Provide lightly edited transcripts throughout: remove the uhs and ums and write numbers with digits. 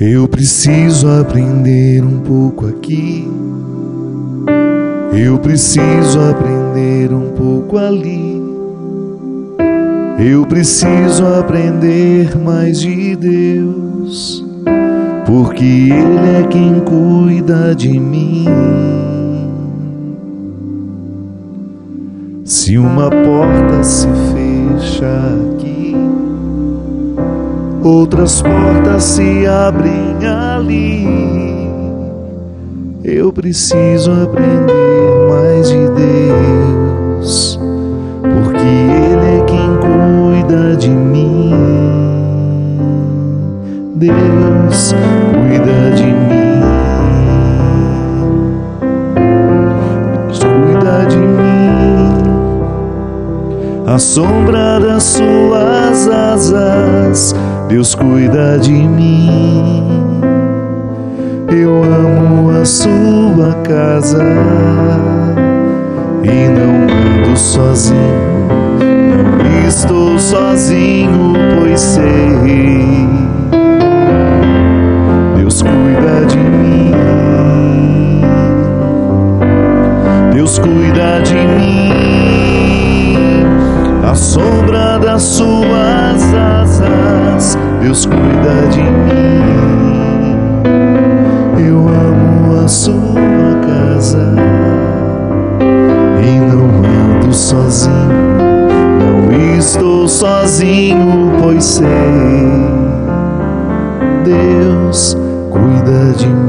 Eu preciso aprender um pouco aqui, eu preciso aprender um pouco ali, eu preciso aprender mais de Deus, porque Ele é quem cuida de mim. Se uma porta se fecha aqui, outras portas se abrem ali. Eu preciso aprender mais de Deus, porque Ele é quem cuida de mim. Deus cuida de mim, Deus cuida de mim. A sombra das suas asas, Deus cuida de mim. Eu amo a sua casa e não ando sozinho, não estou sozinho, pois sei, Deus cuida de mim, Deus cuida de mim. A sombra das suas asas, Deus cuida de mim. Eu amo a sua casa e não ando sozinho, não estou sozinho, pois sei, Deus cuida de mim.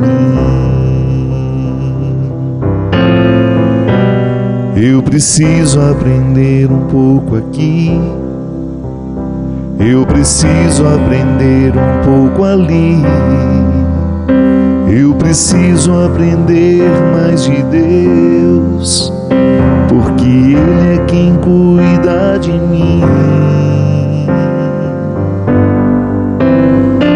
Eu preciso aprender um pouco aqui, eu preciso aprender um pouco ali, eu preciso aprender mais de Deus, porque Ele é quem cuida de mim.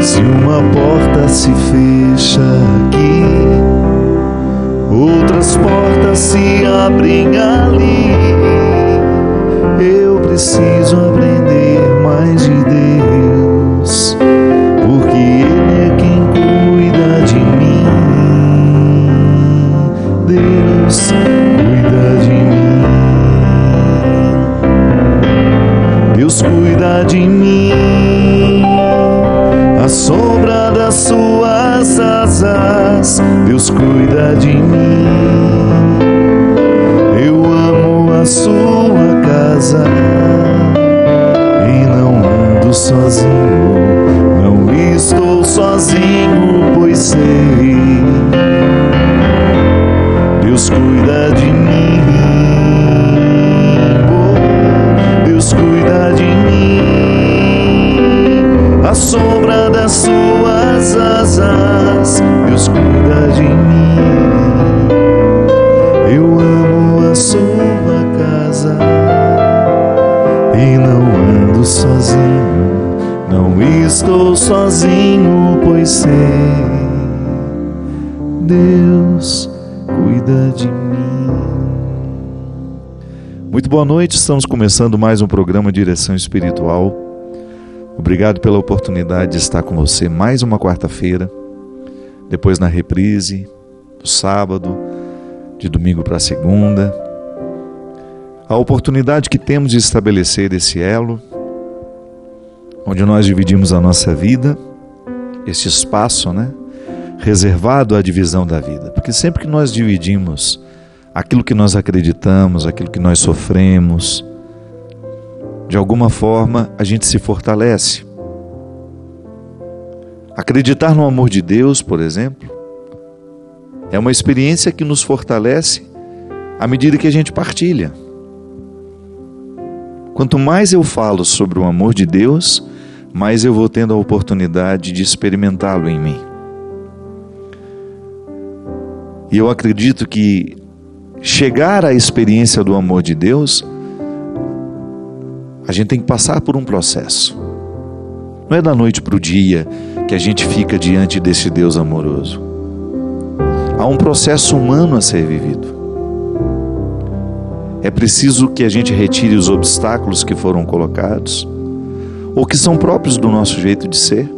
Se uma porta se fecha aqui, outras portas se abrem ali. Eu preciso aprender mais de Deus, porque Ele é quem cuida de mim. Deus cuida de mim, Deus cuida de mim. A sombra das suas asas, Deus cuida de mim. Eu amo a sua casa e não ando sozinho, não estou sozinho, pois sei, Deus cuida de mim. Oh, Deus cuida de mim. A sombra das suas asas, Deus cuida de mim. Eu amo a sua casa e não ando sozinho, não estou sozinho, pois sei, Deus cuida de mim. Muito boa noite, estamos começando mais um programa Direção Espiritual. Obrigado pela oportunidade de estar com você mais uma quarta-feira, depois na reprise, no sábado, de domingo para segunda. A oportunidade que temos de estabelecer esse elo, onde nós dividimos a nossa vida, esse espaço, reservado à divisão da vida. Porque sempre que nós dividimos aquilo que nós acreditamos, aquilo que nós sofremos, de alguma forma a gente se fortalece. Acreditar no amor de Deus, por exemplo, é uma experiência que nos fortalece à medida que a gente partilha. Quanto mais eu falo sobre o amor de Deus, mais eu vou tendo a oportunidade de experimentá-lo em mim. E eu acredito que chegar à experiência do amor de Deus, a gente tem que passar por um processo. Não é da noite para o dia que a gente fica diante desse Deus amoroso. Há um processo humano a ser vivido. É preciso que a gente retire os obstáculos que foram colocados, ou que são próprios do nosso jeito de ser,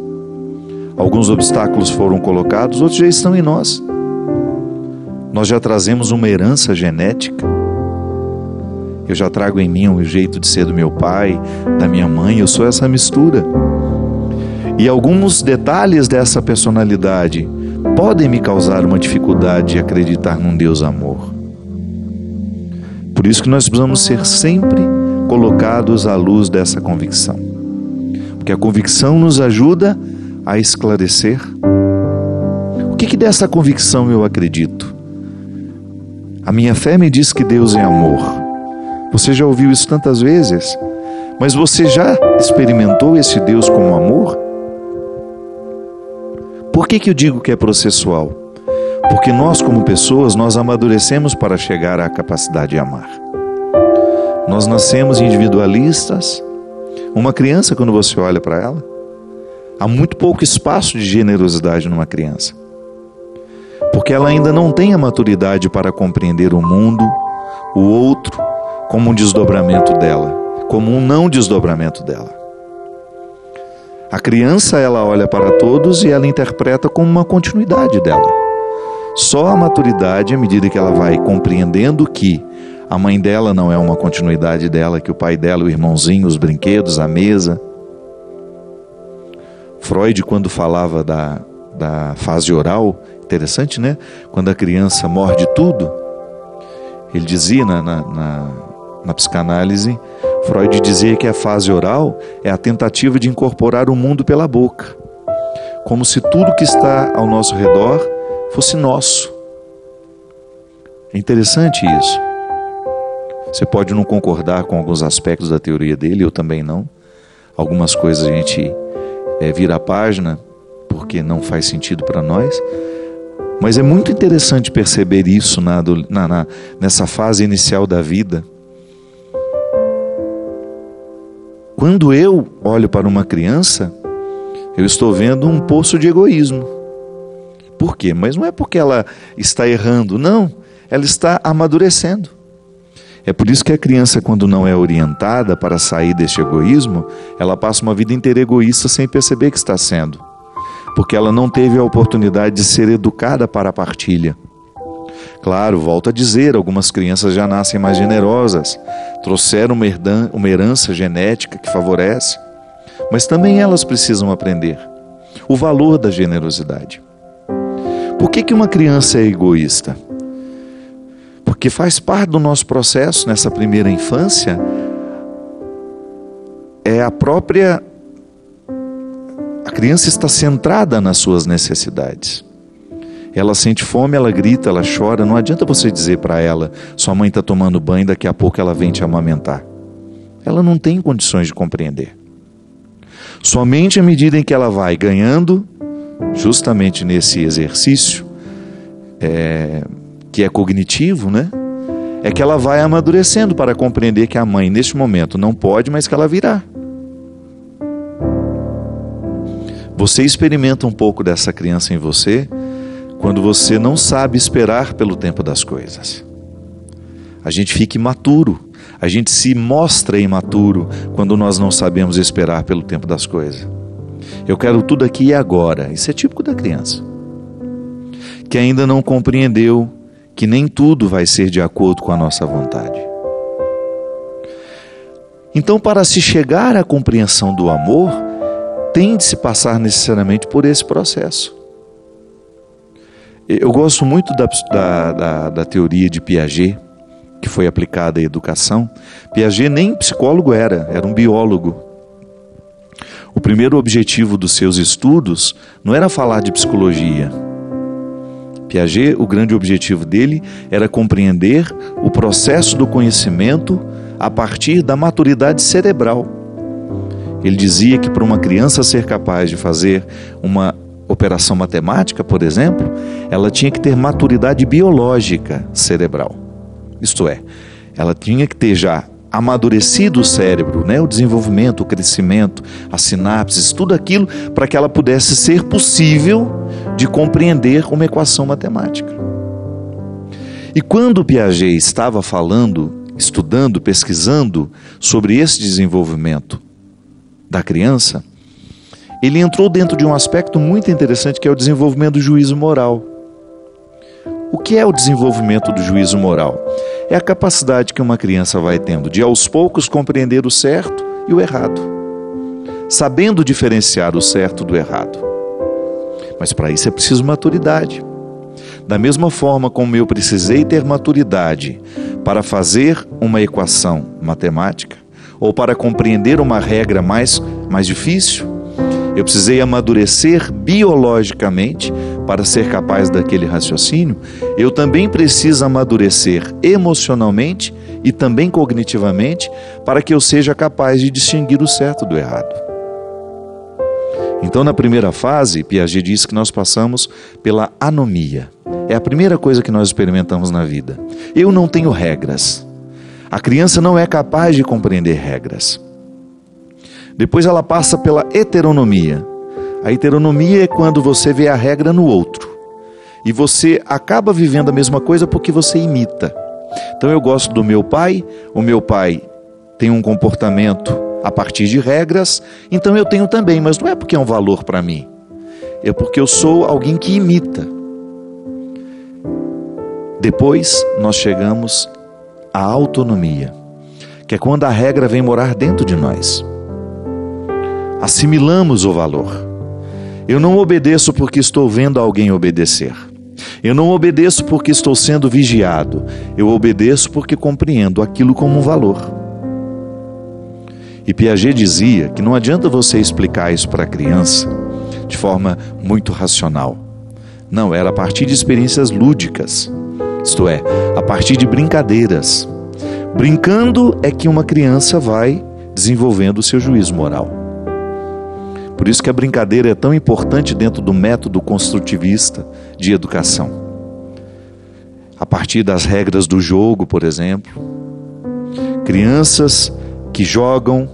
Alguns obstáculos foram colocados, outros já estão em nós. Nós já trazemos uma herança genética. Eu já trago em mim o jeito de ser do meu pai, da minha mãe, eu sou essa mistura. E alguns detalhes dessa personalidade podem me causar uma dificuldade de acreditar num Deus amor. Por isso que nós precisamos ser sempre colocados à luz dessa convicção. Porque a convicção nos ajuda a esclarecer. O que dessa convicção eu acredito? A minha fé me diz que Deus é amor. Você já ouviu isso tantas vezes? Mas você já experimentou esse Deus como amor? Por que eu digo que é processual? Porque nós, como pessoas, nós amadurecemos para chegar à capacidade de amar. Nós nascemos individualistas. Uma criança, quando você olha para ela, há muito pouco espaço de generosidade numa criança. Porque ela ainda não tem a maturidade para compreender o mundo, o outro, como um desdobramento dela, como um não desdobramento dela. A criança, ela olha para todos e ela interpreta como uma continuidade dela. Só a maturidade, à medida que ela vai compreendendo que a mãe dela não é uma continuidade dela, que o pai dela, o irmãozinho, os brinquedos, a mesa. Freud, quando falava da fase oral, interessante, né? Quando a criança morde tudo, ele dizia na psicanálise, Freud dizia que a fase oral é a tentativa de incorporar o mundo pela boca, como se tudo que está ao nosso redor fosse nosso. É interessante isso. Você pode não concordar com alguns aspectos da teoria dele, eu também não. Algumas coisas a gente vira a página porque não faz sentido para nós. Mas é muito interessante perceber isso nessa fase inicial da vida. Quando eu olho para uma criança, eu estou vendo um poço de egoísmo. Por quê? Mas não é porque ela está errando, não. Ela está amadurecendo. É por isso que a criança, quando não é orientada para sair deste egoísmo, ela passa uma vida inteira egoísta sem perceber que está sendo. Porque ela não teve a oportunidade de ser educada para a partilha. Claro, volto a dizer, algumas crianças já nascem mais generosas, trouxeram uma herança genética que favorece, mas também elas precisam aprender o valor da generosidade. Por que uma criança é egoísta? Porque faz parte do nosso processo nessa primeira infância, a criança está centrada nas suas necessidades. Ela sente fome, ela grita, ela chora. Não adianta você dizer para ela, sua mãe está tomando banho, daqui a pouco ela vem te amamentar. Ela não tem condições de compreender. Somente à medida em que ela vai ganhando, justamente nesse exercício, que é cognitivo, né? É que ela vai amadurecendo para compreender que a mãe, neste momento, não pode, mas que ela virá. Você experimenta um pouco dessa criança em você quando você não sabe esperar pelo tempo das coisas. A gente fica imaturo, a gente se mostra imaturo quando nós não sabemos esperar pelo tempo das coisas. Eu quero tudo aqui e agora. Isso é típico da criança, que ainda não compreendeu que nem tudo vai ser de acordo com a nossa vontade. Então, para se chegar à compreensão do amor, tem de se passar necessariamente por esse processo. Eu gosto muito da teoria de Piaget, que foi aplicada à educação. Piaget nem psicólogo era um biólogo. O primeiro objetivo dos seus estudos não era falar de psicologia. Piaget, o grande objetivo dele era compreender o processo do conhecimento a partir da maturidade cerebral. Ele dizia que para uma criança ser capaz de fazer uma operação matemática, por exemplo, ela tinha que ter maturidade biológica cerebral. Isto é, ela tinha que ter já amadurecido o cérebro, né? O desenvolvimento, o crescimento, as sinapses, tudo aquilo para que ela pudesse ser possível de compreender uma equação matemática. E quando Piaget estava falando, estudando, pesquisando sobre esse desenvolvimento da criança, ele entrou dentro de um aspecto muito interessante, que é o desenvolvimento do juízo moral. O que é o desenvolvimento do juízo moral? É a capacidade que uma criança vai tendo de, aos poucos, compreender o certo e o errado, sabendo diferenciar o certo do errado. Mas para isso é preciso maturidade. Da mesma forma como eu precisei ter maturidade para fazer uma equação matemática, ou para compreender uma regra mais difícil, eu precisei amadurecer biologicamente para ser capaz daquele raciocínio. Eu também preciso amadurecer emocionalmente e também cognitivamente para que eu seja capaz de distinguir o certo do errado. Então, na primeira fase, Piaget diz que nós passamos pela anomia. É a primeira coisa que nós experimentamos na vida. Eu não tenho regras. A criança não é capaz de compreender regras. Depois ela passa pela heteronomia. A heteronomia é quando você vê a regra no outro. E você acaba vivendo a mesma coisa porque você imita. Então eu gosto do meu pai, o meu pai tem um comportamento a partir de regras, então eu tenho também, mas não é porque é um valor para mim. É porque eu sou alguém que imita. Depois nós chegamos à autonomia, que é quando a regra vem morar dentro de nós. Assimilamos o valor. Eu não obedeço porque estou vendo alguém obedecer. Eu não obedeço porque estou sendo vigiado. Eu obedeço porque compreendo aquilo como um valor. E Piaget dizia que não adianta você explicar isso para a criança de forma muito racional. Não, era a partir de experiências lúdicas. Isto é, a partir de brincadeiras. Brincando é que uma criança vai desenvolvendo o seu juízo moral. Por isso que a brincadeira é tão importante dentro do método construtivista de educação. A partir das regras do jogo, por exemplo. Crianças que jogam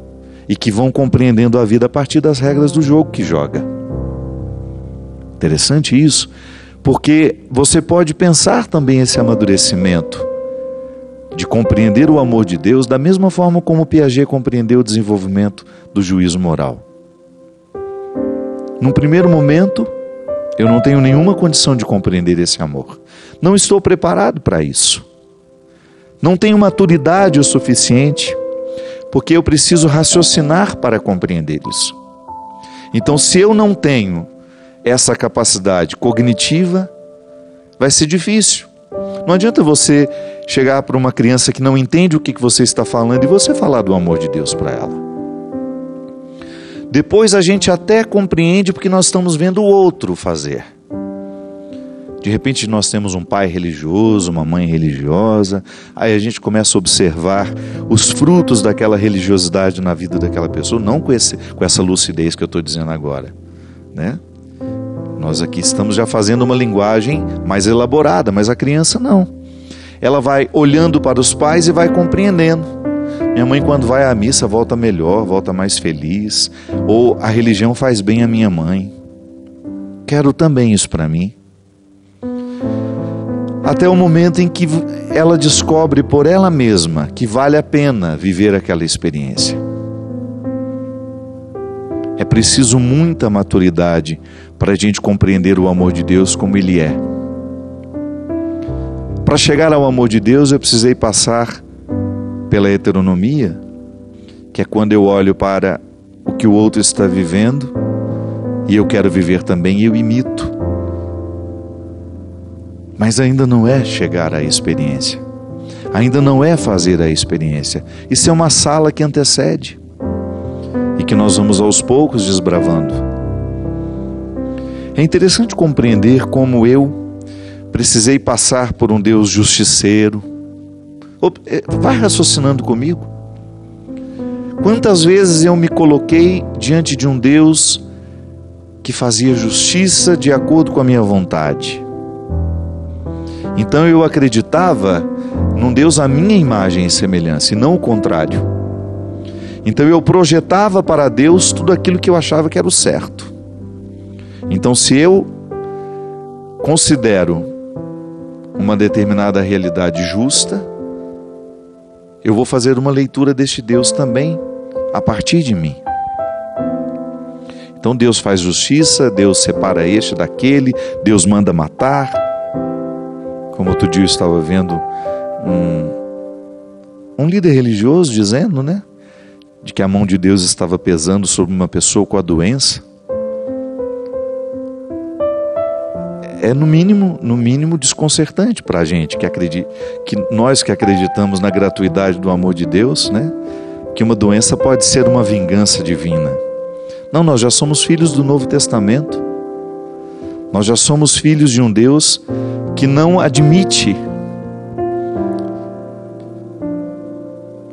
e que vão compreendendo a vida a partir das regras do jogo que joga. Interessante isso, porque você pode pensar também esse amadurecimento de compreender o amor de Deus da mesma forma como Piaget compreendeu o desenvolvimento do juízo moral. Num primeiro momento, eu não tenho nenhuma condição de compreender esse amor. Não estou preparado para isso. Não tenho maturidade o suficiente, porque eu preciso raciocinar para compreender isso. Então, se eu não tenho essa capacidade cognitiva, vai ser difícil. Não adianta você chegar para uma criança que não entende o que você está falando e você falar do amor de Deus para ela. Depois a gente até compreende porque nós estamos vendo o outro fazer. De repente nós temos um pai religioso, uma mãe religiosa, aí a gente começa a observar os frutos daquela religiosidade na vida daquela pessoa, não com essa lucidez que eu estou dizendo agora, né? Nós aqui estamos já fazendo uma linguagem mais elaborada, mas a criança não. Ela vai olhando para os pais e vai compreendendo. Minha mãe, quando vai à missa, volta melhor, volta mais feliz. Ou a religião faz bem à minha mãe. Quero também isso para mim. Até o momento em que ela descobre por ela mesma que vale a pena viver aquela experiência. É preciso muita maturidade para a gente compreender o amor de Deus como Ele é. Para chegar ao amor de Deus, eu precisei passar pela heteronomia, que é quando eu olho para o que o outro está vivendo e eu quero viver também e eu imito. Mas ainda não é chegar à experiência. Ainda não é fazer a experiência. Isso é uma sala que antecede e que nós vamos aos poucos desbravando. É interessante compreender como eu precisei passar por um Deus justiceiro. Vai raciocinando comigo. Quantas vezes eu me coloquei diante de um Deus que fazia justiça de acordo com a minha vontade. Então eu acreditava num Deus à minha imagem e semelhança, e não o contrário. Então eu projetava para Deus tudo aquilo que eu achava que era o certo. Então, se eu considero uma determinada realidade justa, eu vou fazer uma leitura deste Deus também a partir de mim. Então Deus faz justiça, Deus separa este daquele, Deus manda matar. Como outro dia eu estava vendo um líder religioso dizendo, né, de que a mão de Deus estava pesando sobre uma pessoa com a doença. É no mínimo desconcertante para a gente que nós que acreditamos na gratuidade do amor de Deus, né, que uma doença pode ser uma vingança divina. Não, nós já somos filhos do Novo Testamento. Nós já somos filhos de um Deus que não admite,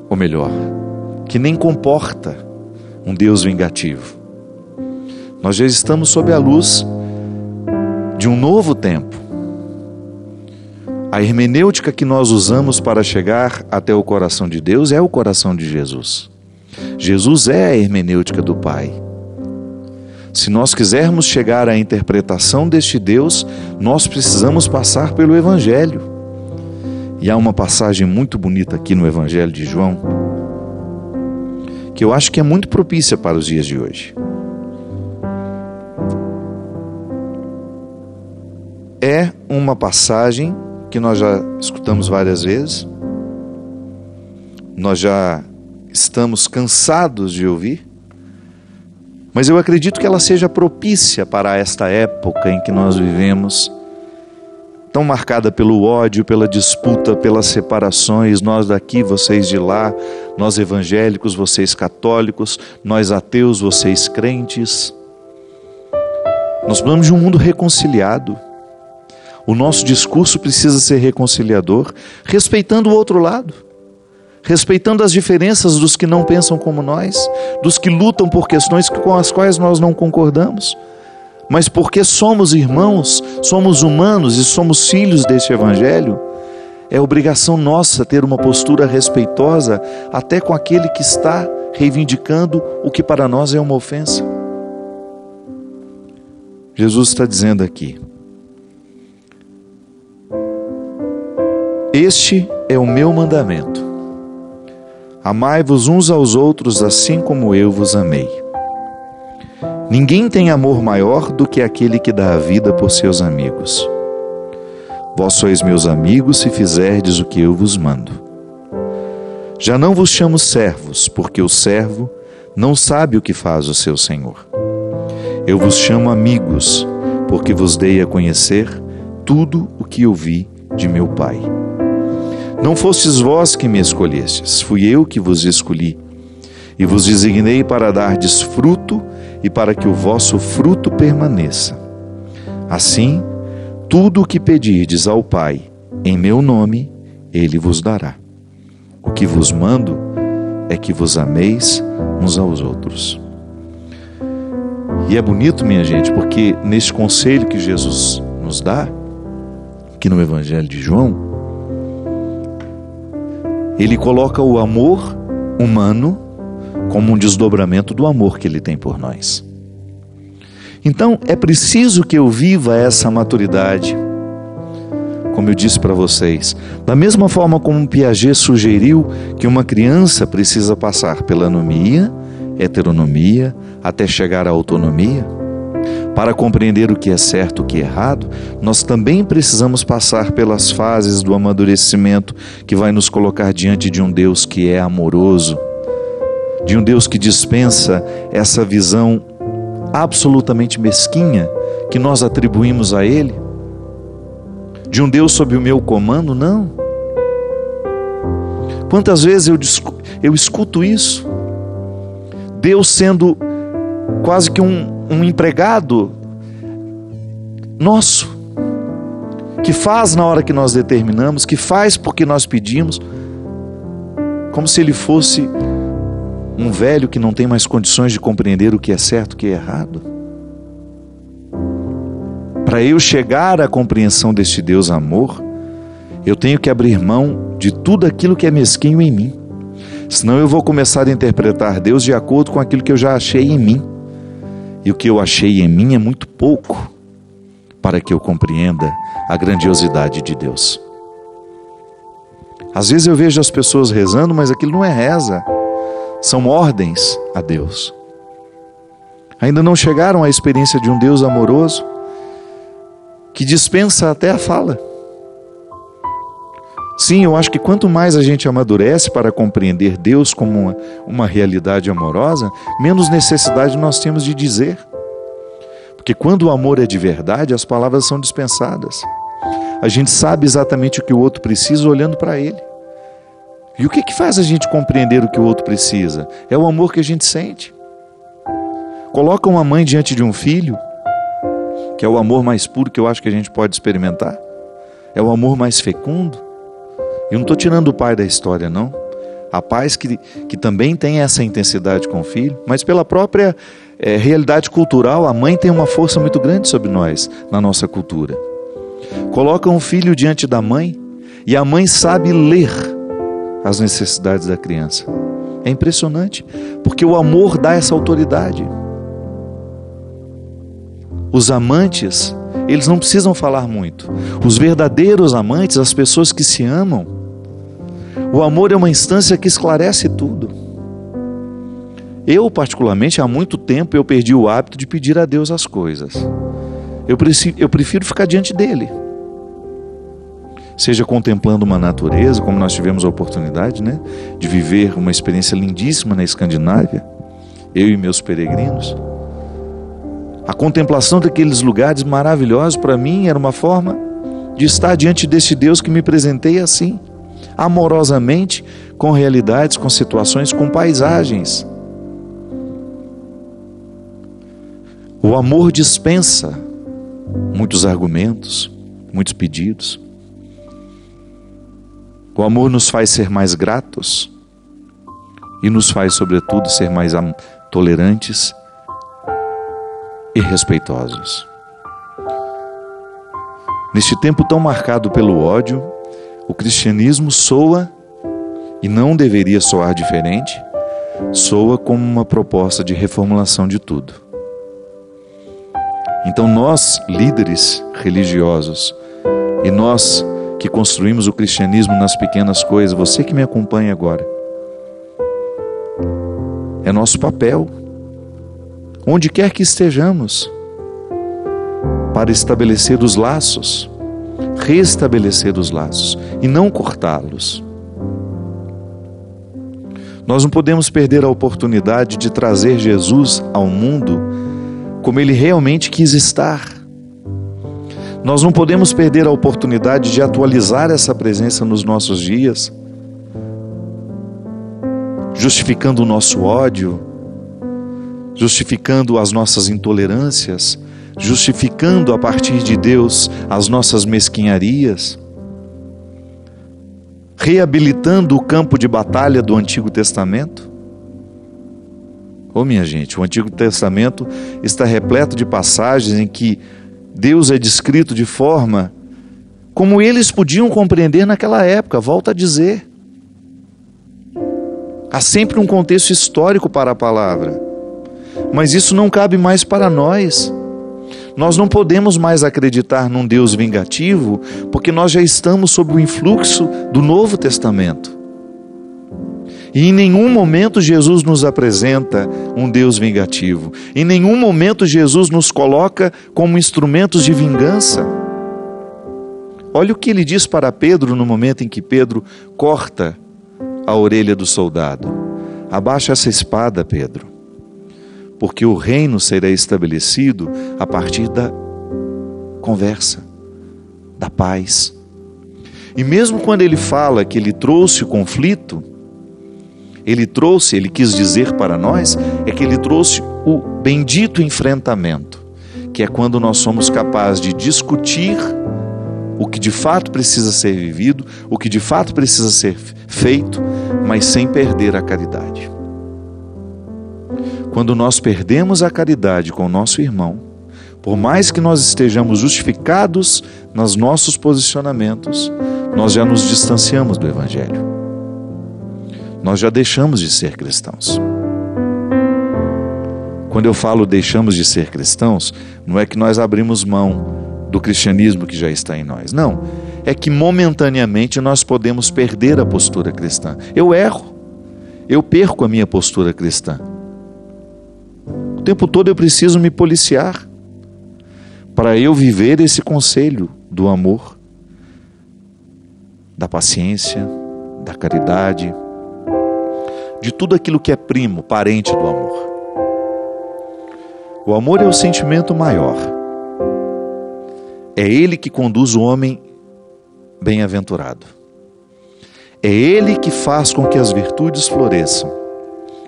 ou melhor, que nem comporta um Deus vingativo. Nós já estamos sob a luz de um novo tempo. A hermenêutica que nós usamos para chegar até o coração de Deus é o coração de Jesus. Jesus é a hermenêutica do Pai. Se nós quisermos chegar à interpretação deste Deus, nós precisamos passar pelo Evangelho. E há uma passagem muito bonita aqui no Evangelho de João, que eu acho que é muito propícia para os dias de hoje. É uma passagem que nós já escutamos várias vezes, nós já estamos cansados de ouvir, mas eu acredito que ela seja propícia para esta época em que nós vivemos, tão marcada pelo ódio, pela disputa, pelas separações, nós daqui, vocês de lá, nós evangélicos, vocês católicos, nós ateus, vocês crentes. Nós precisamos de um mundo reconciliado. O nosso discurso precisa ser reconciliador, respeitando o outro lado, respeitando as diferenças dos que não pensam como nós, dos que lutam por questões com as quais nós não concordamos, mas porque somos irmãos, somos humanos e somos filhos deste Evangelho, é obrigação nossa ter uma postura respeitosa até com aquele que está reivindicando o que para nós é uma ofensa. Jesus está dizendo aqui: este é o meu mandamento. Amai-vos uns aos outros assim como eu vos amei. Ninguém tem amor maior do que aquele que dá a vida por seus amigos. Vós sois meus amigos se fizerdes o que eu vos mando. Já não vos chamo servos, porque o servo não sabe o que faz o seu senhor. Eu vos chamo amigos, porque vos dei a conhecer tudo o que ouvi de meu Pai. Não fostes vós que me escolhestes, fui eu que vos escolhi, e vos designei para dardes fruto e para que o vosso fruto permaneça. Assim, tudo o que pedirdes ao Pai, em meu nome, Ele vos dará. O que vos mando é que vos ameis uns aos outros. E é bonito, minha gente, porque neste conselho que Jesus nos dá, aqui no Evangelho de João, Ele coloca o amor humano como um desdobramento do amor que Ele tem por nós. Então, é preciso que eu viva essa maturidade, como eu disse para vocês. Da mesma forma como Piaget sugeriu que uma criança precisa passar pela anomia, heteronomia, até chegar à autonomia, para compreender o que é certo e o que é errado, nós também precisamos passar pelas fases do amadurecimento que vai nos colocar diante de um Deus que é amoroso, de um Deus que dispensa essa visão absolutamente mesquinha que nós atribuímos a Ele, de um Deus sob o meu comando. Não. Quantas vezes eu escuto isso? Deus sendo quase que um empregado nosso, que faz na hora que nós determinamos, que faz porque nós pedimos, como se Ele fosse um velho que não tem mais condições de compreender o que é certo e o que é errado. Para eu chegar à compreensão deste Deus amor, eu tenho que abrir mão de tudo aquilo que é mesquinho em mim. Senão eu vou começar a interpretar Deus de acordo com aquilo que eu já achei em mim. E o que eu achei em mim é muito pouco para que eu compreenda a grandiosidade de Deus. Às vezes eu vejo as pessoas rezando, mas aquilo não é reza, são ordens a Deus. Ainda não chegaram à experiência de um Deus amoroso que dispensa até a fala. Sim, eu acho que quanto mais a gente amadurece para compreender Deus como uma realidade amorosa, menos necessidade nós temos de dizer. Porque quando o amor é de verdade, as palavras são dispensadas. A gente sabe exatamente o que o outro precisa olhando para ele. E o que faz a gente compreender o que o outro precisa? É o amor que a gente sente. Coloca uma mãe diante de um filho, que é o amor mais puro que eu acho que a gente pode experimentar. É o amor mais fecundo. Eu não estou tirando o pai da história, não. Há pais que também têm essa intensidade com o filho, mas pela própria realidade cultural, a mãe tem uma força muito grande sobre nós, na nossa cultura. Coloca um filho diante da mãe e a mãe sabe ler as necessidades da criança. É impressionante, porque o amor dá essa autoridade. Os amantes, eles não precisam falar muito. Os verdadeiros amantes, as pessoas que se amam, o amor é uma instância que esclarece tudo. Eu, particularmente, há muito tempo eu perdi o hábito de pedir a Deus as coisas. Eu prefiro ficar diante dele. Seja contemplando uma natureza, como nós tivemos a oportunidade, né, de viver uma experiência lindíssima na Escandinávia, eu e meus peregrinos. A contemplação daqueles lugares maravilhosos, para mim, era uma forma de estar diante desse Deus que me presenteia assim, amorosamente, com realidades, com situações, com paisagens. O amor dispensa muitos argumentos, muitos pedidos. O amor nos faz ser mais gratos e nos faz, sobretudo, ser mais tolerantes e respeitosos. Neste tempo tão marcado pelo ódio, o cristianismo soa, e não deveria soar diferente, soa como uma proposta de reformulação de tudo. Então nós, líderes religiosos, e nós que construímos o cristianismo nas pequenas coisas, você que me acompanha agora, é nosso papel, onde quer que estejamos, para estabelecer os laços, restabelecer os laços e não cortá-los. Nós não podemos perder a oportunidade de trazer Jesus ao mundo como ele realmente quis estar. Nós não podemos perder a oportunidade de atualizar essa presença nos nossos dias, justificando o nosso ódio, justificando as nossas intolerâncias, justificando a partir de Deus as nossas mesquinharias, reabilitando o campo de batalha do Antigo Testamento. Minha gente, o Antigo Testamento está repleto de passagens em que Deus é descrito de forma como eles podiam compreender naquela época. Volto a dizer, há sempre um contexto histórico para a palavra, mas isso não cabe mais para nós. Nós não podemos mais acreditar num Deus vingativo, porque nós já estamos sob o influxo do Novo Testamento. E em nenhum momento Jesus nos apresenta um Deus vingativo. Em nenhum momento Jesus nos coloca como instrumentos de vingança. Olha o que ele diz para Pedro no momento em que Pedro corta a orelha do soldado. Abaixa essa espada, Pedro, porque o reino será estabelecido a partir da conversa, da paz. E mesmo quando ele fala que ele trouxe o conflito, ele quis dizer para nós, é que ele trouxe o bendito enfrentamento, que é quando nós somos capazes de discutir o que de fato precisa ser vivido, o que de fato precisa ser feito, mas sem perder a caridade. Quando nós perdemos a caridade com o nosso irmão, por mais que nós estejamos justificados nos nossos posicionamentos, nós já nos distanciamos do Evangelho. Nós já deixamos de ser cristãos. Quando eu falo deixamos de ser cristãos, não é que nós abrimos mão do cristianismo que já está em nós. Não, é que momentaneamente nós podemos perder a postura cristã. Eu erro, eu perco a minha postura cristã. O tempo todo eu preciso me policiar para eu viver esse conselho do amor, da paciência, da caridade, de tudo aquilo que é primo, parente do amor. O amor é o sentimento maior. É ele que conduz o homem bem-aventurado. É ele que faz com que as virtudes floresçam.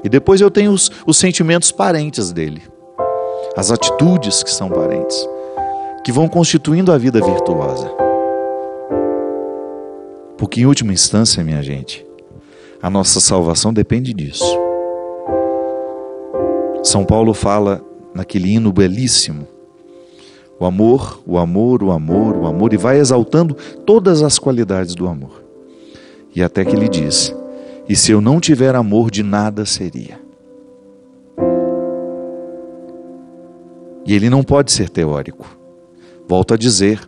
E depois eu tenho os sentimentos parentes dele, as atitudes que são parentes, que vão constituindo a vida virtuosa. Porque em última instância, minha gente, a nossa salvação depende disso. São Paulo fala naquele hino belíssimo, o amor, o amor, o amor, o amor, e vai exaltando todas as qualidades do amor. E até que ele diz: e se eu não tiver amor, de nada seria. E ele não pode ser teórico. Volto a dizer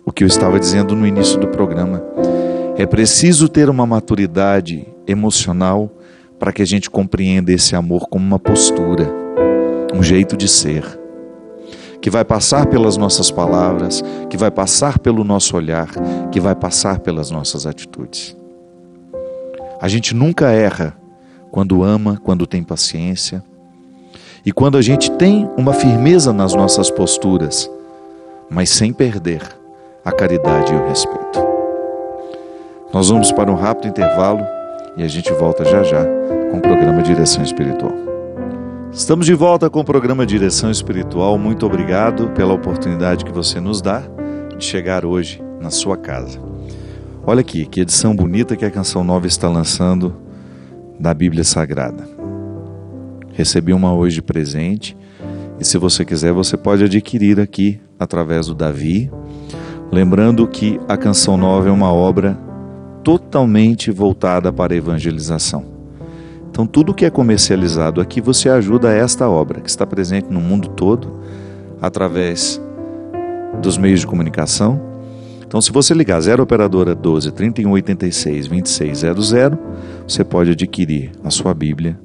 o que eu estava dizendo no início do programa. É preciso ter uma maturidade emocional para que a gente compreenda esse amor como uma postura, um jeito de ser, que vai passar pelas nossas palavras, que vai passar pelo nosso olhar, que vai passar pelas nossas atitudes. A gente nunca erra quando ama, quando tem paciência e quando a gente tem uma firmeza nas nossas posturas, mas sem perder a caridade e o respeito. Nós vamos para um rápido intervalo e a gente volta já já com o programa Direção Espiritual. Estamos de volta com o programa Direção Espiritual. Muito obrigado pela oportunidade que você nos dá de chegar hoje na sua casa. Olha aqui, que edição bonita que a Canção Nova está lançando da Bíblia Sagrada. Recebi uma hoje de presente e se você quiser você pode adquirir aqui através do Davi. Lembrando que a Canção Nova é uma obra totalmente voltada para a evangelização. Então tudo que é comercializado aqui você ajuda a esta obra que está presente no mundo todo através dos meios de comunicação. Então se você ligar 0 operadora 12 31 86 2600, você pode adquirir a sua Bíblia.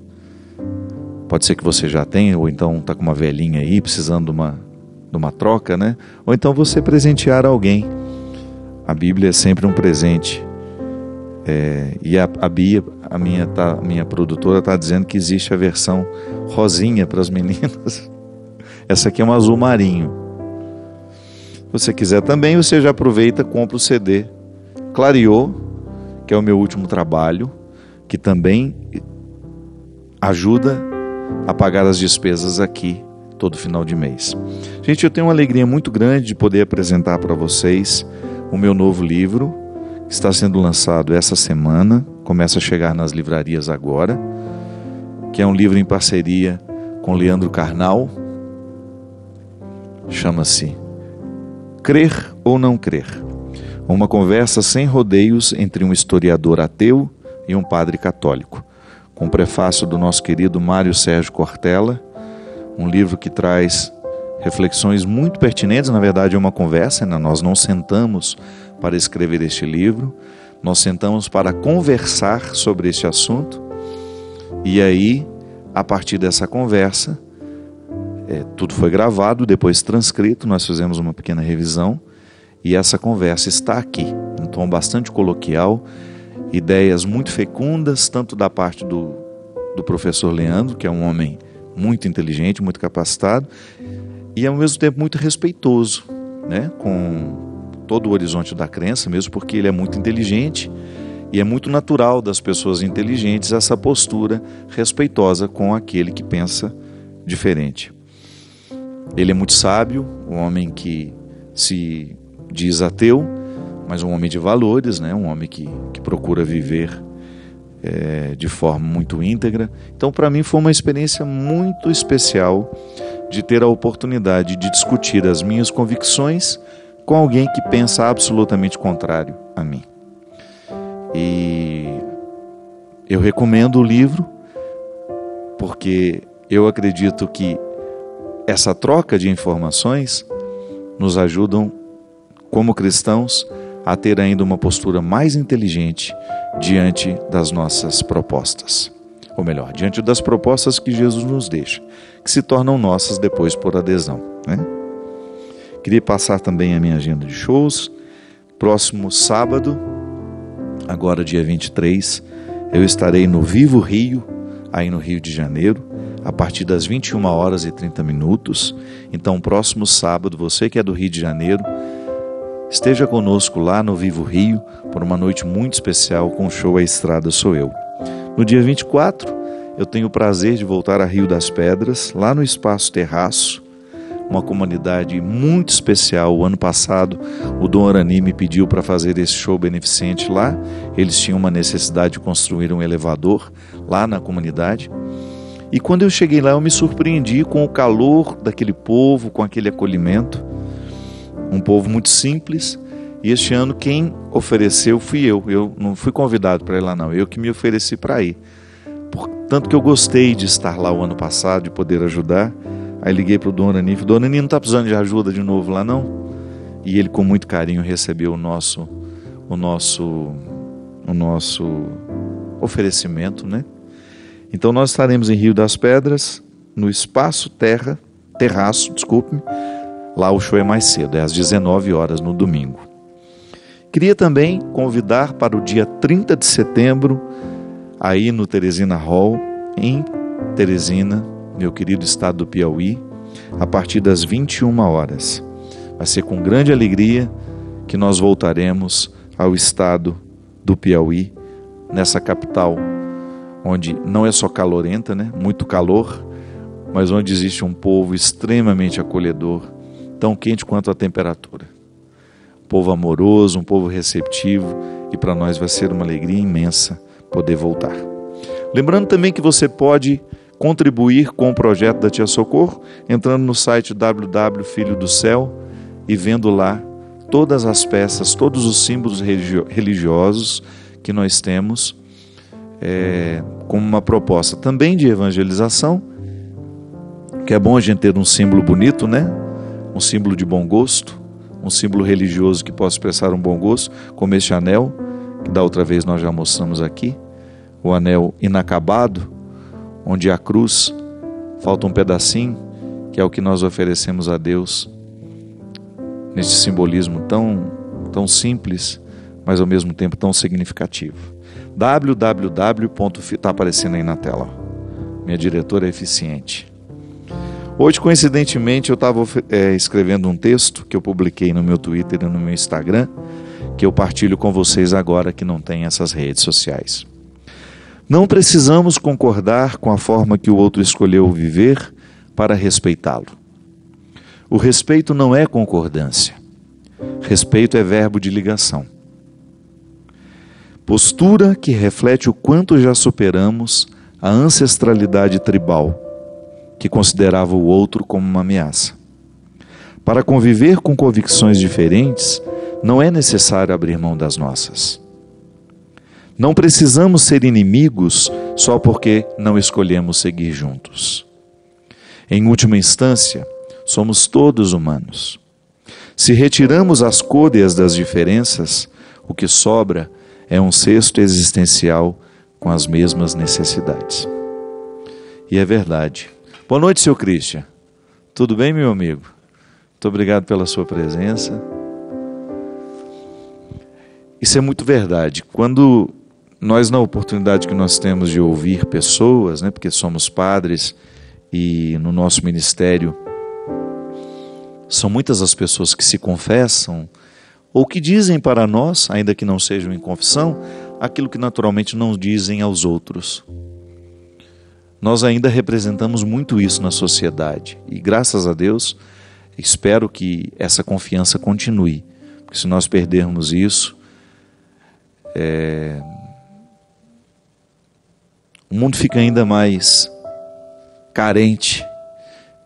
Pode ser que você já tenha, ou então está com uma velhinha aí precisando de uma troca, né? Ou então você presentear alguém. A Bíblia é sempre um presente. E a Bia, a minha produtora, está dizendo que existe a versão rosinha para as meninas. Essa aqui é um azul marinho. Se você quiser também, você já aproveita e compra o CD Clareou, que é o meu último trabalho, que também ajuda a pagar as despesas aqui todo final de mês. Gente, eu tenho uma alegria muito grande de poder apresentar para vocês o meu novo livro, que está sendo lançado essa semana, começa a chegar nas livrarias agora, que é um livro em parceria com Leandro Carnal, chama-se Crer ou Não Crer, uma conversa sem rodeios entre um historiador ateu e um padre católico, com prefácio do nosso querido Mário Sérgio Cortella, um livro que traz reflexões muito pertinentes. Na verdade é uma conversa, né? Nós não sentamos para escrever este livro, nós sentamos para conversar sobre este assunto, e aí, a partir dessa conversa, tudo foi gravado, depois transcrito, nós fizemos uma pequena revisão, e essa conversa está aqui, em tom bastante coloquial, ideias muito fecundas, tanto da parte do professor Leandro, que é um homem muito inteligente, muito capacitado, e ao mesmo tempo muito respeitoso, né, com todo o horizonte da crença, mesmo porque ele é muito inteligente, e é muito natural das pessoas inteligentes essa postura respeitosa com aquele que pensa diferente. Ele é muito sábio, um homem que se diz ateu, mas um homem de valores, né? Um homem que procura viver de forma muito íntegra. Então, para mim, foi uma experiência muito especial de ter a oportunidade de discutir as minhas convicções com alguém que pensa absolutamente contrário a mim. E eu recomendo o livro, porque eu acredito que essa troca de informações nos ajudam, como cristãos, a ter ainda uma postura mais inteligente diante das nossas propostas. ou melhor, diante das propostas que Jesus nos deixa, que se tornam nossas depois por adesão, né? Queria passar também a minha agenda de shows. Próximo sábado, agora dia 23, eu estarei no Vivo Rio, aí no Rio de Janeiro, a partir das 21h30. Então, próximo sábado, você que é do Rio de Janeiro, esteja conosco lá no Vivo Rio, por uma noite muito especial com o show A Estrada Sou Eu. No dia 24, eu tenho o prazer de voltar a Rio das Pedras, lá no Espaço Terraço, uma comunidade muito especial. O ano passado, o Dom Arani me pediu para fazer esse show beneficente lá. Eles tinham uma necessidade de construir um elevador lá na comunidade. E quando eu cheguei lá, eu me surpreendi com o calor daquele povo, com aquele acolhimento. Um povo muito simples. E este ano quem ofereceu fui eu. Eu não fui convidado para ir lá não, eu que me ofereci para ir. Portanto que eu gostei de estar lá o ano passado, de poder ajudar. Aí liguei para o Dom Arani, Dom Arani, não está precisando de ajuda de novo lá não? E ele com muito carinho recebeu o nosso oferecimento, né? Então nós estaremos em Rio das Pedras, no Espaço Terraço, lá o show é mais cedo, é às 19h no domingo. Queria também convidar para o dia 30 de setembro, aí no Teresina Hall, em Teresina, meu querido estado do Piauí, a partir das 21h. Vai ser com grande alegria que nós voltaremos ao estado do Piauí, nessa capital, onde não é só calorenta, né? Muito calor, mas onde existe um povo extremamente acolhedor, tão quente quanto a temperatura. Um povo amoroso, um povo receptivo, e para nós vai ser uma alegria imensa poder voltar. Lembrando também que você pode contribuir com o projeto da Tia Socorro, entrando no site www.filho do céu e vendo lá todas as peças, todos os símbolos religiosos que nós temos, como uma proposta também de evangelização, que é bom a gente ter um símbolo bonito, né? Um símbolo de bom gosto, um símbolo religioso que possa expressar um bom gosto, como este anel, que da outra vez nós já mostramos aqui, o anel inacabado, onde a cruz falta um pedacinho, que é o que nós oferecemos a Deus, nesse simbolismo tão simples, mas ao mesmo tempo tão significativo. Está aparecendo aí na tela, minha diretora é eficiente. Hoje, coincidentemente, eu estava escrevendo um texto que eu publiquei no meu Twitter e no meu Instagram, que eu partilho com vocês agora que não tem essas redes sociais. Não precisamos concordar com a forma que o outro escolheu viver para respeitá-lo. O respeito não é concordância. Respeito é verbo de ligação. Postura que reflete o quanto já superamos a ancestralidade tribal, que considerava o outro como uma ameaça. Para conviver com convicções diferentes, não é necessário abrir mão das nossas. Não precisamos ser inimigos só porque não escolhemos seguir juntos. Em última instância, somos todos humanos. Se retiramos as côdeas das diferenças, o que sobra é um cesto existencial com as mesmas necessidades. E é verdade. Boa noite, seu Christian. Tudo bem, meu amigo? Muito obrigado pela sua presença. Isso é muito verdade. Quando nós, na oportunidade que nós temos de ouvir pessoas, né, porque somos padres e no nosso ministério são muitas as pessoas que se confessam ou que dizem para nós, ainda que não sejam em confissão, aquilo que naturalmente não dizem aos outros. Nós ainda representamos muito isso na sociedade e, graças a Deus, espero que essa confiança continue, porque se nós perdermos isso, o mundo fica ainda mais carente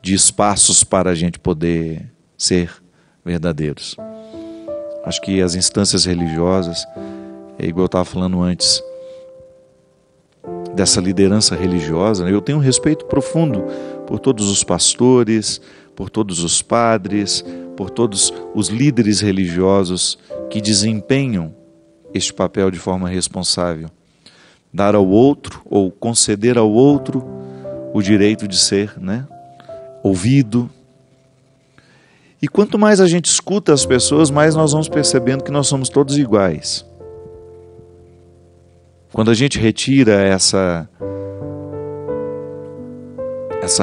de espaços para a gente poder ser verdadeiros. Acho que as instâncias religiosas, igual eu estava falando antes, dessa liderança religiosa, né? Eu tenho um respeito profundo por todos os pastores, por todos os padres, por todos os líderes religiosos que desempenham este papel de forma responsável, dar ao outro ou conceder ao outro o direito de ser, ouvido. E quanto mais a gente escuta as pessoas, mais nós vamos percebendo que nós somos todos iguais. Quando a gente retira essa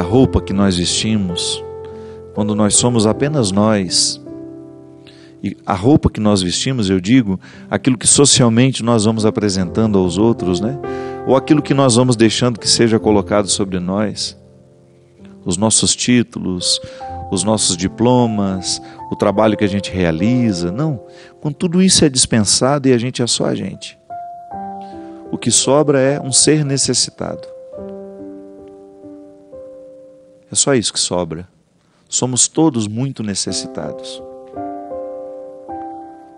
roupa que nós vestimos, quando nós somos apenas nós, e a roupa que nós vestimos, eu digo, aquilo que socialmente nós vamos apresentando aos outros, ou aquilo que nós vamos deixando que seja colocado sobre nós, os nossos títulos, os nossos diplomas, o trabalho que a gente realiza. Não, quando tudo isso é dispensado e a gente é só a gente, o que sobra é um ser necessitado. É só isso que sobra. Somos todos muito necessitados.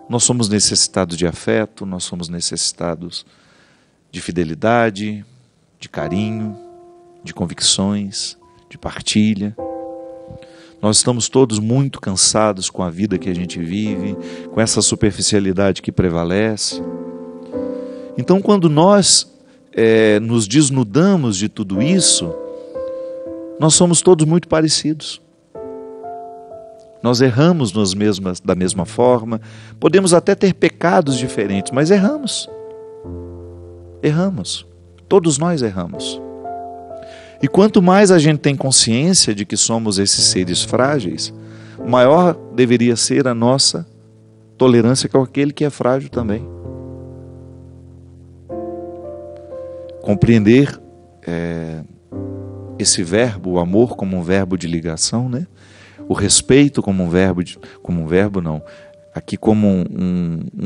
Nós somos necessitados de afeto, nós somos necessitados de fidelidade, de carinho, de convicções, de partilha. Nós estamos todos muito cansados com a vida que a gente vive, com essa superficialidade que prevalece. Então, quando nós nos desnudamos de tudo isso, nós somos todos muito parecidos. Nós erramos da mesma forma, podemos até ter pecados diferentes, mas erramos. Erramos. Todos nós erramos. E quanto mais a gente tem consciência de que somos esses seres frágeis, maior deveria ser a nossa tolerância com aquele que é frágil também. Compreender esse verbo, o amor como um verbo de ligação, o respeito como um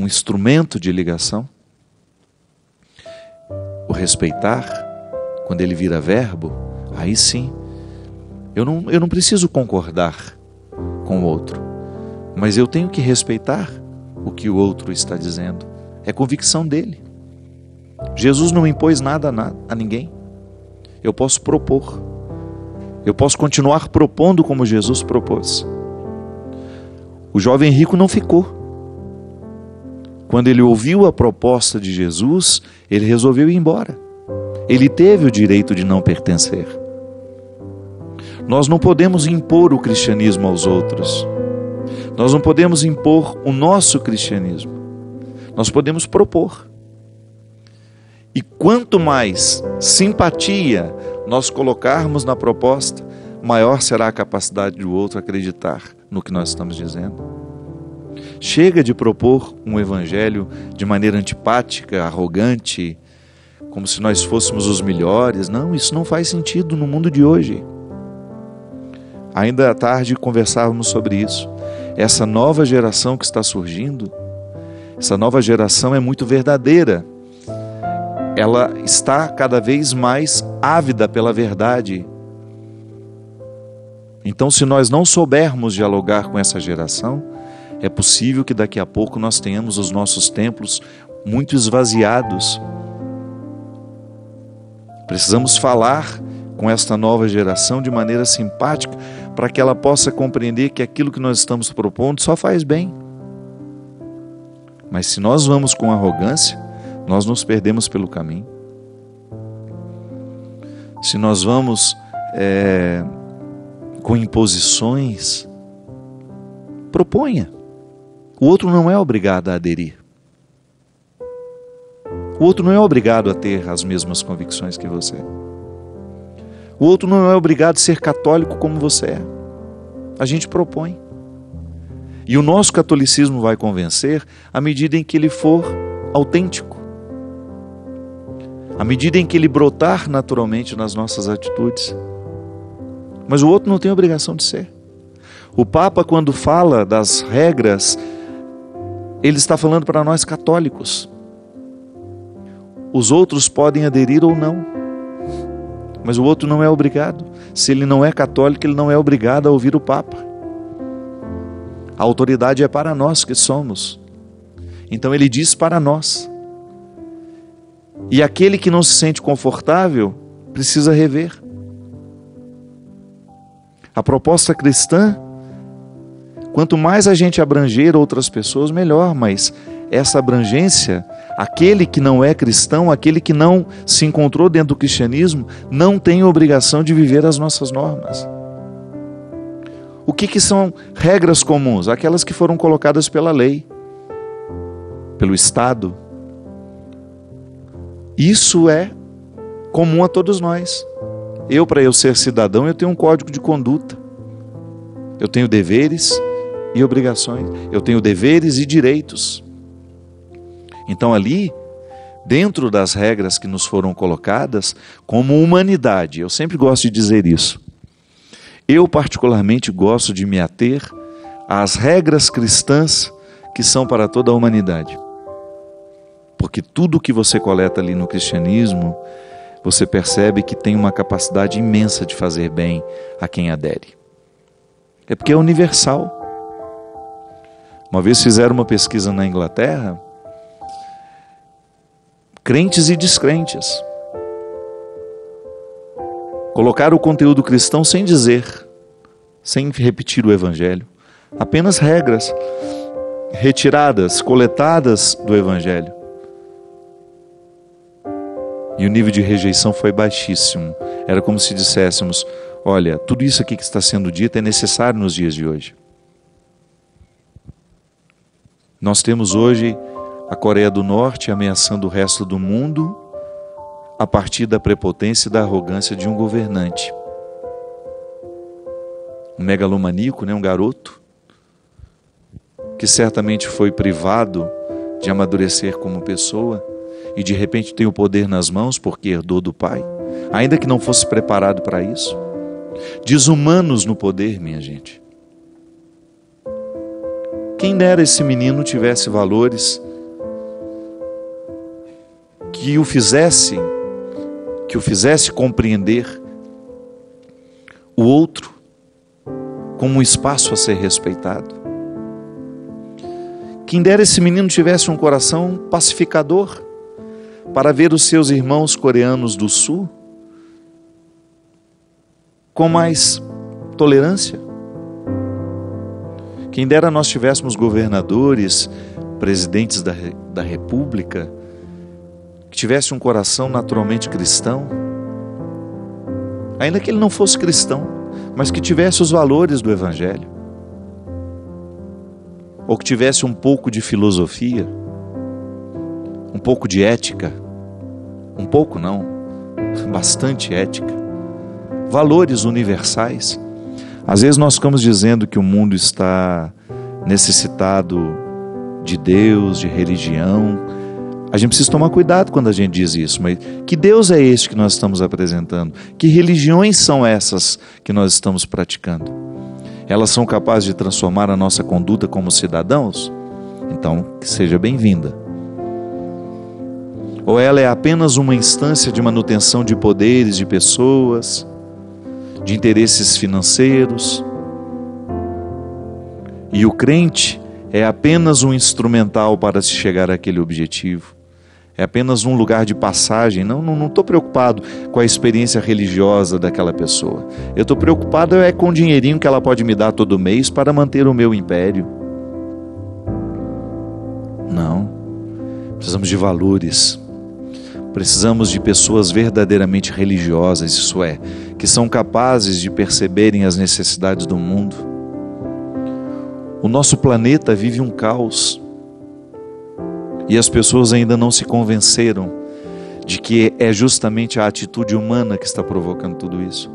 instrumento de ligação. O respeitar, quando ele vira verbo, aí sim, eu não preciso concordar com o outro, mas eu tenho que respeitar o que o outro está dizendo. É convicção dele. Jesus não impôs nada a ninguém. Eu posso propor. Eu posso continuar propondo como Jesus propôs. O jovem rico não ficou. Quando ele ouviu a proposta de Jesus, ele resolveu ir embora. Ele teve o direito de não pertencer. Nós não podemos impor o cristianismo aos outros. Nós não podemos impor o nosso cristianismo. Nós podemos propor. E quanto mais simpatia nós colocarmos na proposta, maior será a capacidade do outro acreditar no que nós estamos dizendo. Chega de propor um evangelho de maneira antipática, arrogante, como se nós fôssemos os melhores. Não, isso não faz sentido no mundo de hoje. Ainda à tarde conversávamos sobre isso. Essa nova geração que está surgindo, essa nova geração é muito verdadeira. Ela está cada vez mais ávida pela verdade. Então, se nós não soubermos dialogar com essa geração, é possível que daqui a pouco nós tenhamos os nossos templos muito esvaziados. Precisamos falar com esta nova geração de maneira simpática, para que ela possa compreender que aquilo que nós estamos propondo só faz bem. Mas se nós vamos com arrogância, nós nos perdemos pelo caminho. Se nós vamos com imposições, proponha. O outro não é obrigado a aderir. O outro não é obrigado a ter as mesmas convicções que você. O outro não é obrigado a ser católico como você é. A gente propõe. E o nosso catolicismo vai convencer à medida em que ele for autêntico. À medida em que ele brotar naturalmente nas nossas atitudes. Mas o outro não tem obrigação de ser. O Papa, quando fala das regras, ele está falando para nós católicos. Os outros podem aderir ou não. Mas o outro não é obrigado. Se ele não é católico, ele não é obrigado a ouvir o Papa. A autoridade é para nós que somos. Então ele diz para nós. E aquele que não se sente confortável, precisa rever. A proposta cristã, quanto mais a gente abranger outras pessoas, melhor, mas essa abrangência, aquele que não é cristão, aquele que não se encontrou dentro do cristianismo, não tem obrigação de viver as nossas normas. O que são regras comuns? Aquelas que foram colocadas pela lei, pelo Estado. Isso é comum a todos nós. Para eu ser cidadão, eu tenho um código de conduta. Eu tenho deveres e obrigações. Eu tenho deveres e direitos. Então ali, dentro das regras que nos foram colocadas, como humanidade, eu sempre gosto de dizer isso. Eu particularmente gosto de me ater às regras cristãs que são para toda a humanidade. Porque tudo que você coleta ali no cristianismo, você percebe que tem uma capacidade imensa de fazer bem a quem adere. É porque é universal. Uma vez fizeram uma pesquisa na Inglaterra, crentes e descrentes colocaram o conteúdo cristão sem dizer, sem repetir o evangelho, apenas regras retiradas, coletadas do evangelho. E o nível de rejeição foi baixíssimo. Era como se disséssemos: olha, tudo isso aqui que está sendo dito é necessário nos dias de hoje. Nós temos hoje a Coreia do Norte ameaçando o resto do mundo a partir da prepotência e da arrogância de um governante. Um megalomaníaco, um garoto, que certamente foi privado de amadurecer como pessoa e de repente tem o poder nas mãos porque herdou do pai, ainda que não fosse preparado para isso. Desumanos no poder, minha gente. Quem dera esse menino tivesse valores que o fizesse compreender o outro como um espaço a ser respeitado. Quem dera esse menino tivesse um coração pacificador para ver os seus irmãos coreanos do sul com mais tolerância. Quem dera nós tivéssemos governadores, presidentes da República, que tivesse um coração naturalmente cristão, ainda que ele não fosse cristão, mas que tivesse os valores do Evangelho, ou que tivesse um pouco de filosofia, um pouco de ética, um pouco não, bastante ética, valores universais. Às vezes nós ficamos dizendo que o mundo está necessitado de Deus, de religião. A gente precisa tomar cuidado quando a gente diz isso, mas que Deus é este que nós estamos apresentando? Que religiões são essas que nós estamos praticando? Elas são capazes de transformar a nossa conduta como cidadãos? Então, que seja bem-vinda. Ou ela é apenas uma instância de manutenção de poderes, de pessoas, de interesses financeiros? E o crente é apenas um instrumental para se chegar àquele objetivo. É apenas um lugar de passagem. Não estou preocupado com a experiência religiosa daquela pessoa. Eu estou preocupado com o dinheirinho que ela pode me dar todo mês para manter o meu império. Não. Precisamos de valores. Precisamos de pessoas verdadeiramente religiosas, isso é, que são capazes de perceberem as necessidades do mundo. O nosso planeta vive um caos e as pessoas ainda não se convenceram de que é justamente a atitude humana que está provocando tudo isso.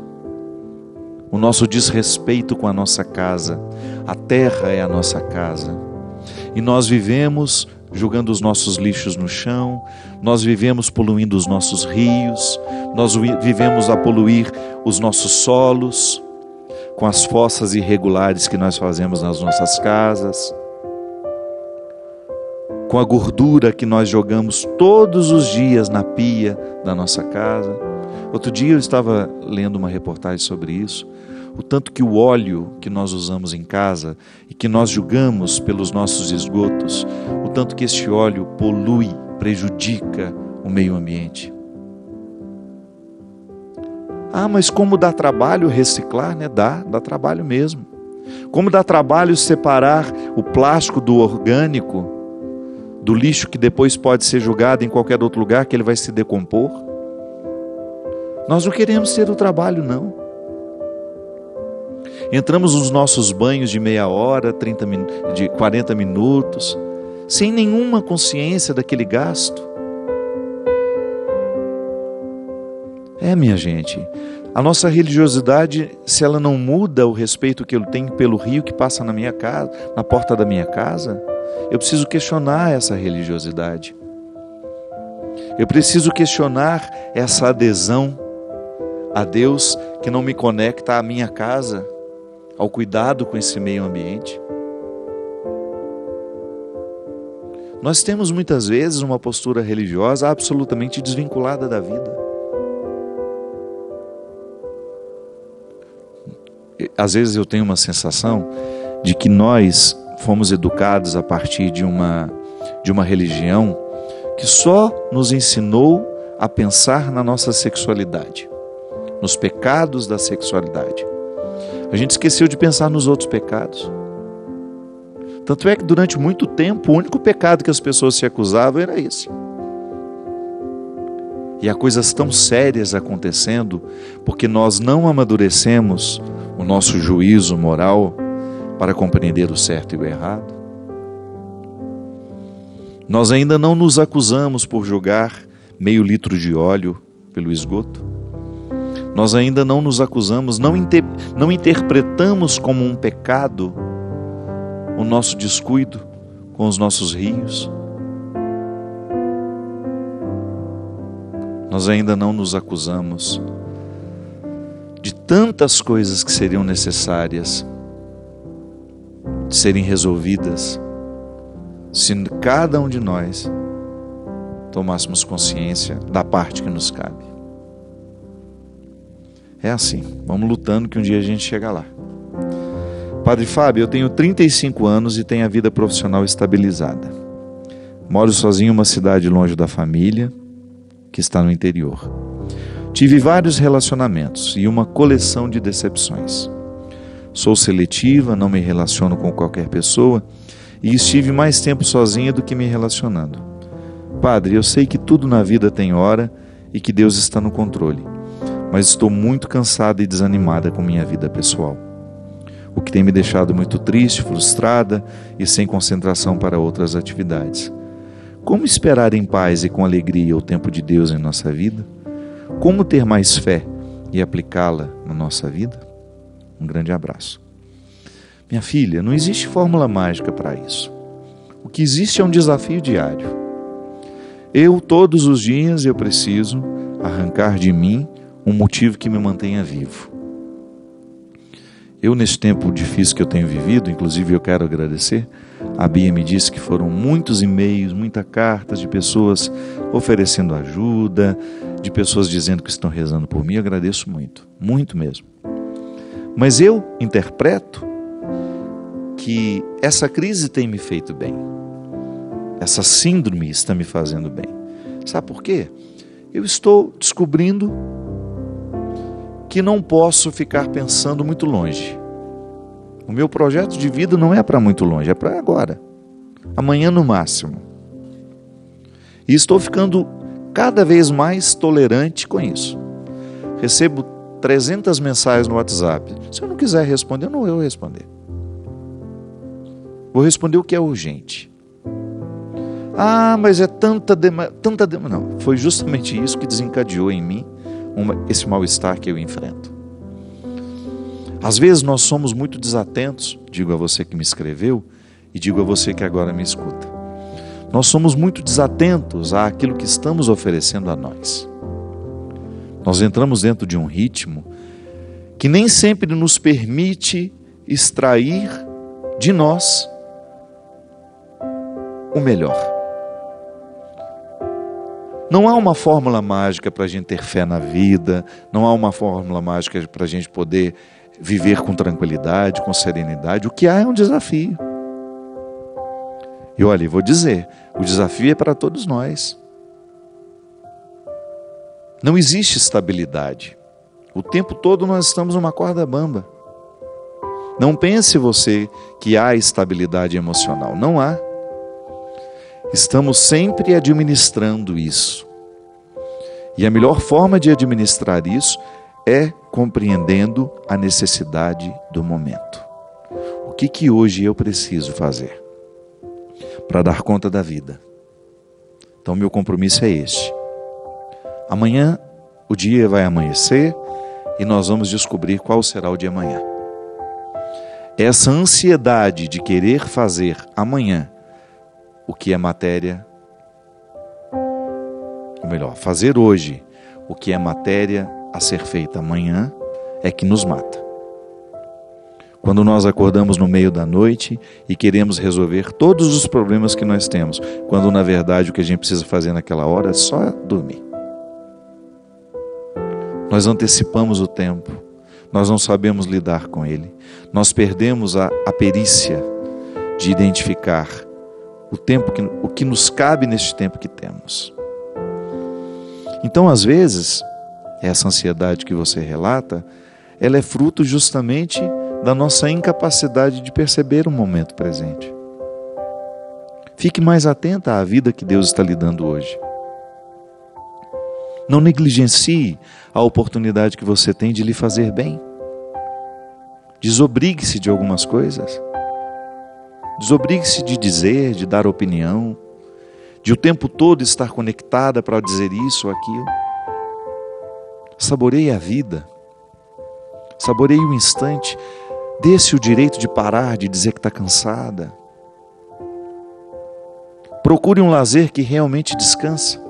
O nosso desrespeito com a nossa casa, a terra é a nossa casa e nós vivemos jogando os nossos lixos no chão, nós vivemos poluindo os nossos rios, nós vivemos a poluir os nossos solos, com as fossas irregulares que nós fazemos nas nossas casas, com a gordura que nós jogamos todos os dias na pia da nossa casa. Outro dia eu estava lendo uma reportagem sobre isso, o tanto que o óleo que nós usamos em casa e que nós jogamos pelos nossos esgotos, o tanto que este óleo polui, prejudica o meio ambiente. Mas como dá trabalho reciclar, né? Dá trabalho mesmo. Como dá trabalho separar o plástico do orgânico, do lixo que depois pode ser jogado em qualquer outro lugar, que ele vai se decompor. Nós não queremos ter o trabalho, não. Entramos nos nossos banhos de meia hora, de 40 minutos, sem nenhuma consciência daquele gasto. Minha gente, a nossa religiosidade, se ela não muda o respeito que eu tenho pelo rio que passa na minha casa, na porta da minha casa, eu preciso questionar essa religiosidade. Eu preciso questionar essa adesão a Deus que não me conecta à minha casa, ao cuidado com esse meio ambiente. Nós temos muitas vezes uma postura religiosa absolutamente desvinculada da vida. Às vezes eu tenho uma sensação de que nós fomos educados a partir de uma religião que só nos ensinou a pensar na nossa sexualidade, nos pecados da sexualidade. A gente esqueceu de pensar nos outros pecados. Tanto é que durante muito tempo o único pecado que as pessoas se acusavam era esse. E há coisas tão sérias acontecendo porque nós não amadurecemos o nosso juízo moral para compreender o certo e o errado. Nós ainda não nos acusamos por jogar meio litro de óleo pelo esgoto. Nós ainda não nos acusamos, não interpretamos como um pecado o nosso descuido com os nossos rios. Nós ainda não nos acusamos de tantas coisas que seriam necessárias de serem resolvidas se cada um de nós tomássemos consciência da parte que nos cabe. É assim, vamos lutando que um dia a gente chega lá. Padre Fábio, eu tenho 35 anos e tenho a vida profissional estabilizada. Moro sozinho em uma cidade longe da família, que está no interior. Tive vários relacionamentos e uma coleção de decepções. Sou seletiva, não me relaciono com qualquer pessoa e estive mais tempo sozinha do que me relacionando. Padre, eu sei que tudo na vida tem hora e que Deus está no controle, mas estou muito cansada e desanimada com minha vida pessoal, o que tem me deixado muito triste, frustrada e sem concentração para outras atividades. Como esperar em paz e com alegria o tempo de Deus em nossa vida? Como ter mais fé e aplicá-la na nossa vida? Um grande abraço. Minha filha, não existe fórmula mágica para isso. O que existe é um desafio diário. Todos os dias, eu preciso arrancar de mim um motivo que me mantenha vivo. Nesse tempo difícil que eu tenho vivido, inclusive eu quero agradecer, a Bia me disse que foram muitos e-mails, muitas cartas de pessoas oferecendo ajuda, de pessoas dizendo que estão rezando por mim. Eu agradeço muito, muito mesmo. Mas eu interpreto que essa crise tem me feito bem. Essa síndrome está me fazendo bem. Sabe por quê? Eu estou descobrindo que não posso ficar pensando muito longe. O meu projeto de vida não é para muito longe, é para agora. Amanhã no máximo. E estou ficando cada vez mais tolerante com isso. Recebo 300 mensagens no WhatsApp. Se eu não quiser responder, eu não vou responder. Vou responder o que é urgente. Mas é tanta demanda. Não, foi justamente isso que desencadeou em mim esse mal-estar que eu enfrento. Às vezes nós somos muito desatentos, digo a você que me escreveu e digo a você que agora me escuta. Nós somos muito desatentos àquilo que estamos oferecendo a nós. Nós entramos dentro de um ritmo que nem sempre nos permite extrair de nós o melhor. Não há uma fórmula mágica para a gente ter fé na vida, não há uma fórmula mágica para a gente poder viver com tranquilidade, com serenidade. O que há é um desafio. E olha, vou dizer, o desafio é para todos nós. Não existe estabilidade. O tempo todo nós estamos numa corda bamba. Não pense você que há estabilidade emocional. Não há. Estamos sempre administrando isso. E a melhor forma de administrar isso é compreendendo a necessidade do momento. O que hoje eu preciso fazer para dar conta da vida? Então, meu compromisso é este. Amanhã o dia vai amanhecer e nós vamos descobrir qual será o de amanhã. Essa ansiedade de querer fazer amanhã o que é matéria, ou melhor, fazer hoje o que é matéria a ser feita amanhã, é que nos mata. Quando nós acordamos no meio da noite e queremos resolver todos os problemas que nós temos, quando na verdade o que a gente precisa fazer naquela hora é só dormir. Nós antecipamos o tempo, nós não sabemos lidar com ele, nós perdemos a perícia de identificar o que nos cabe neste tempo que temos. Então, às vezes, essa ansiedade que você relata, ela é fruto justamente da nossa incapacidade de perceber o momento presente. Fique mais atenta à vida que Deus está lhe dando hoje. Não negligencie a oportunidade que você tem de lhe fazer bem. Desobrigue-se de algumas coisas. Desobrigue-se de dizer, de dar opinião, de o tempo todo estar conectada para dizer isso ou aquilo. Saboreie a vida. Saboreie o instante. Dê-se o direito de parar, de dizer que está cansada. Procure um lazer que realmente descansa.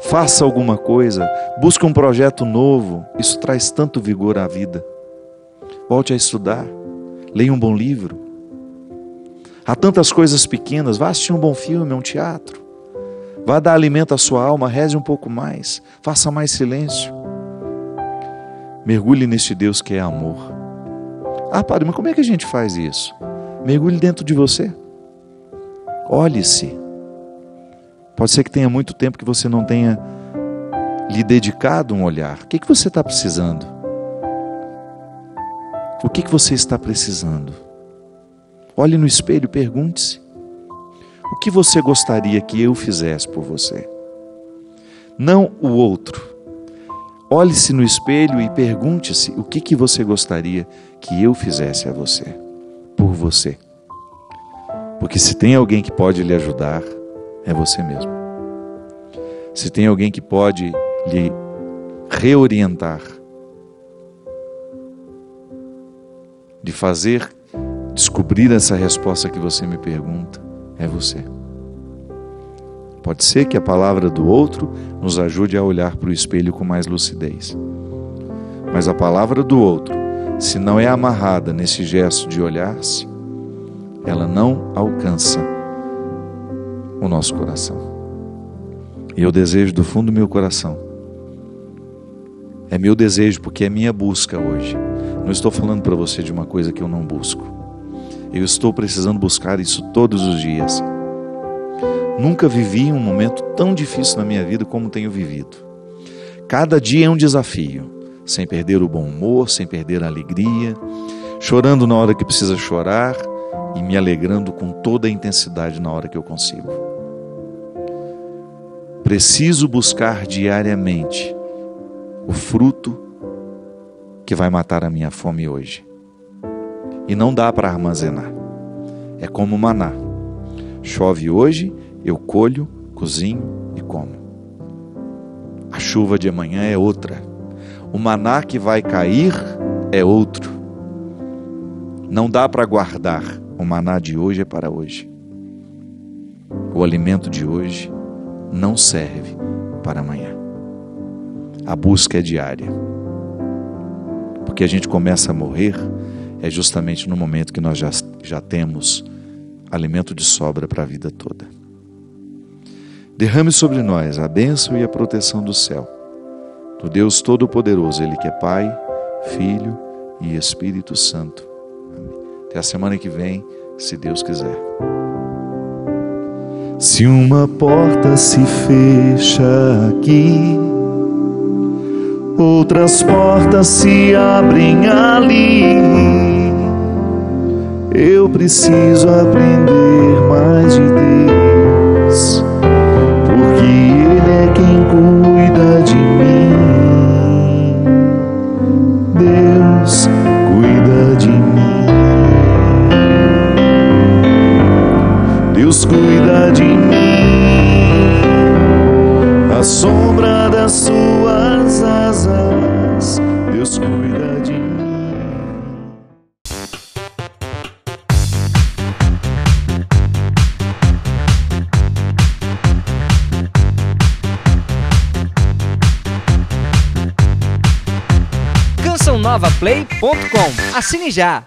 Faça alguma coisa, busque um projeto novo. Isso traz tanto vigor à vida. Volte a estudar, leia um bom livro. Há tantas coisas pequenas. Vá assistir um bom filme, um teatro. Vá dar alimento à sua alma, reze um pouco mais. Faça mais silêncio. Mergulhe neste Deus que é amor. Ah, padre, mas como é que a gente faz isso? Mergulhe dentro de você. Olhe-se. Pode ser que tenha muito tempo que você não tenha lhe dedicado um olhar. O que você está precisando? O que você está precisando? Olhe no espelho e pergunte-se: o que você gostaria que eu fizesse por você? Não o outro. Olhe-se no espelho e pergunte-se o que você gostaria que eu fizesse a você, por você. Porque se tem alguém que pode lhe ajudar, é você mesmo. Se tem alguém que pode lhe reorientar, de fazer descobrir essa resposta que você me pergunta, é você. Pode ser que a palavra do outro nos ajude a olhar para o espelho com mais lucidez. Mas a palavra do outro, se não é amarrada nesse gesto de olhar-se, ela não alcança o nosso coração. E eu desejo do fundo do meu coração, é meu desejo porque é minha busca hoje. Não estou falando para você de uma coisa que eu não busco. Eu estou precisando buscar isso todos os dias. Nunca vivi um momento tão difícil na minha vida como tenho vivido. Cada dia é um desafio, sem perder o bom humor, sem perder a alegria, chorando na hora que precisa chorar e me alegrando com toda a intensidade na hora que eu consigo. Preciso buscar diariamente o fruto que vai matar a minha fome hoje. E não dá para armazenar. É como maná. Chove hoje, eu colho, cozinho e como. A chuva de amanhã é outra. O maná que vai cair é outro. Não dá para guardar. O maná de hoje é para hoje. O alimento de hoje não serve para amanhã. A busca é diária. Porque a gente começa a morrer é justamente no momento que nós já temos alimento de sobra para a vida toda. Derrame sobre nós a bênção e a proteção do céu, do Deus Todo-Poderoso, Ele que é Pai, Filho e Espírito Santo. Amém. Até a semana que vem, se Deus quiser. Se uma porta se fecha aqui, outras portas se abrem ali. Eu preciso aprender mais de radionovaplay.com. Assine já!